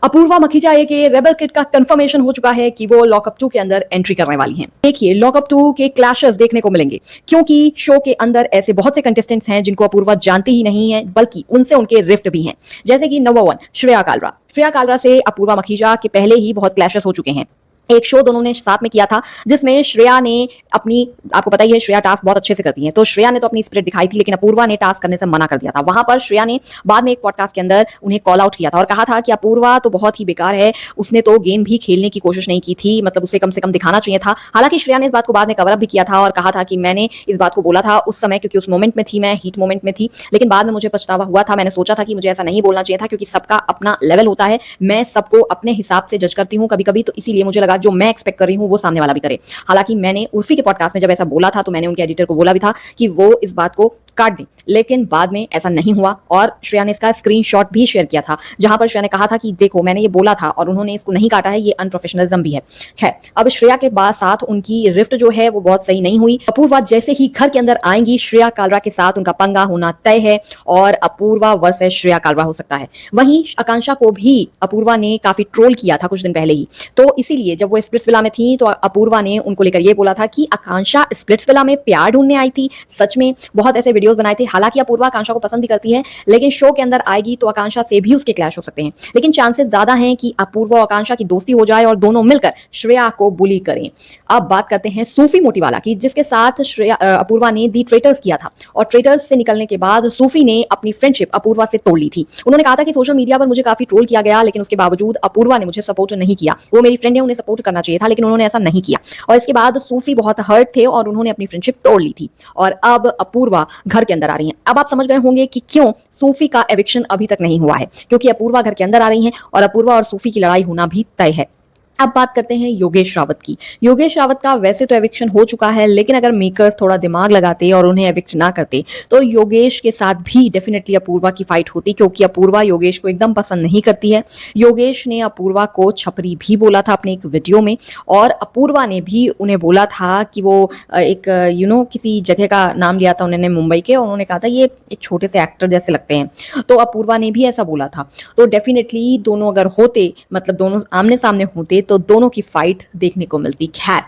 अपूर्वा मखीजा के rebel kid का confirmation हो चुका है कि वो लॉकअप 2 के अंदर एंट्री करने वाली हैं। देखिए, लॉकअप 2 के क्लैशेस देखने को मिलेंगे क्योंकि शो के अंदर ऐसे बहुत से कंटेस्टेंट्स हैं जिनको अपूर्वा जानती ही नहीं है, बल्कि उनसे उनके रिफ्ट भी हैं। जैसे कि नंबर 1 श्रेया कालरा से अपूर्वा मखीजा के पहले ही बहुत क्लैशेस हो चुके हैं। एक शो दोनों ने साथ में किया था जिसमें श्रेया ने अपनी, आपको पता ही है श्रेया टास्क बहुत अच्छे से करती है, तो श्रेया ने तो अपनी स्पिरिट दिखाई थी, लेकिन अपूर्वा ने टास्क करने से मना कर दिया था। वहां पर श्रेया ने बाद में एक पॉडकास्ट के अंदर उन्हें कॉल आउट किया था और कहा था कि अपूर्वा तो बहुत ही बेकार है, उसने तो गेम भी खेलने की कोशिश नहीं की थी, मतलब उसे कम से कम दिखाना चाहिए था। हालांकि श्रेया ने इस बात को बाद में कवर अप भी किया था और कहा था कि मैंने इस बात को बोला था उस समय क्योंकि उस मोमेंट में थी, मैं हीट मोमेंट में थी, लेकिन बाद में मुझे पछतावा हुआ था। मैंने सोचा था कि मुझे ऐसा नहीं बोलना चाहिए था क्योंकि सबका अपना लेवल होता है, मैं सबको अपने हिसाब से जज करती हूँ कभी कभी, तो इसीलिए मुझे लगा जो मैं एक्सपेक्ट कर रही हूँ वो सामने वाला भी करे। हालांकि मैंने उर्फी के पॉडकास्ट में जब ऐसा बोला था तो मैंने उनके एडिटर को बोला भी था कि वो इस बात को काट दें, लेकिन बाद में ऐसा नहीं हुआ और श्रेया ने इसका स्क्रीनशॉट भी शेयर किया था जहां पर श्रेया ने कहा था कि देखो मैंने ये बोला था और उन्होंने इसको नहीं काटा है, ये अनप्रोफेशनलिज्म भी है। खैर, अब श्रेया के बाद साथ उनकी रिफ्ट जो है वो बहुत सही नहीं हुई। अपूर्वा जैसे ही घर के अंदर आएंगी, श्रेया कालरा के साथ उनका पंगा होना तय है और अपूर्वा वर्सेस श्रेया कालरा हो सकता है। वहीं आकांक्षा को भी अपूर्वा ने काफी ट्रोल किया था कुछ दिन पहले ही, तो इसीलिए जब वो स्प्लिट्सविला में थी तो अपूर्वा ने उनको लेकर ये बोला था कि आकांक्षा स्प्लिट्सविला में प्यार ढूंढने आई थी। सच में बहुत ऐसे वीडियोस बनाए थे। हालांकि अपूर्वा आकांक्षा को पसंद भी करती है, लेकिन शो के अंदर आएगी तो आकांक्षा से भी उसके क्लैश हो सकते हैं, लेकिन चांसेस ज्यादा हैं कि अपूर्वा और आकांक्षा की दोस्ती हो जाए और दोनों मिलकर श्रेया को बुली करें। अब बात करते हैं सूफी मोटीवाला की, जिसके साथ अपूर्वा ने दी ट्रेटर्स किया था और ट्रेटर्स से निकलने के बाद सूफी ने अपनी फ्रेंडशिप अपूर्वा से तोड़ ली थी। उन्होंने कहा था कि सोशल मीडिया पर मुझे काफी ट्रोल किया गया, लेकिन उसके बावजूद अपूर्वा ने मुझे सपोर्ट नहीं किया। वो मेरी फ्रेंड है, उन्हें सपोर्ट करना चाहिए था, लेकिन उन्होंने ऐसा नहीं किया और इसके बाद सूफी बहुत हर्ट थे और उन्होंने अपनी फ्रेंडशिप तोड़ ली थी और अब अपूर्वा घर के अंदर आ रही हैं। अब आप समझ गए होंगे कि क्यों सूफी का एविक्शन अभी तक नहीं हुआ है, क्योंकि अपूर्वा घर के अंदर आ रही हैं और अपूर्वा और सूफी की लड़ाई होना भी तय है। अब बात करते हैं योगेश रावत की। योगेश रावत का वैसे तो एविक्शन हो चुका है, लेकिन अगर मेकर्स थोड़ा दिमाग लगाते और उन्हें एविक्ट ना करते तो योगेश के साथ भी डेफिनेटली अपूर्वा की फाइट होती, क्योंकि अपूर्वा योगेश को एकदम पसंद नहीं करती है। योगेश ने अपूर्वा को छपरी भी बोला था अपने एक वीडियो में और अपूर्वा ने भी उन्हें बोला था कि वो एक किसी जगह का नाम लिया था उन्होंने मुंबई के, उन्होंने कहा था ये एक छोटे से एक्टर जैसे लगते हैं, तो अपूर्वा ने भी ऐसा बोला था। तो डेफिनेटली दोनों अगर होते, मतलब दोनों आमने सामने होते, तो दोनों की फाइट देखने को मिलती। खैर,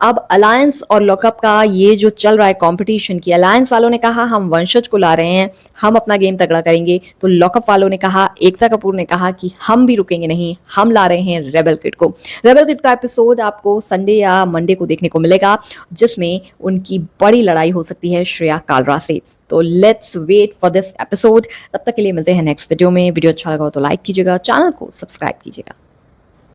अब अलायंस और लॉकअप का ये जो चल रहा है कंपटीशन की, अलायंस वालों ने कहा हम वंशज को ला रहे हैं, हम अपना गेम तगड़ा करेंगे, तो लॉकअप वालों ने कहा, एकता कपूर ने कहा कि हम भी रुकेंगे नहीं, हम ला रहे हैं रेबल किड को। रेबल किड का एपिसोड आपको संडे या मंडे को देखने को मिलेगा, जिसमें उनकी बड़ी लड़ाई हो सकती है श्रेया कालरा से। तो let's wait for this episode. तब तक के लिए मिलते हैं नेक्स्ट वीडियो में। वीडियो अच्छा लगा हो तो लाइक कीजिएगा, चैनल को सब्सक्राइब कीजिएगा।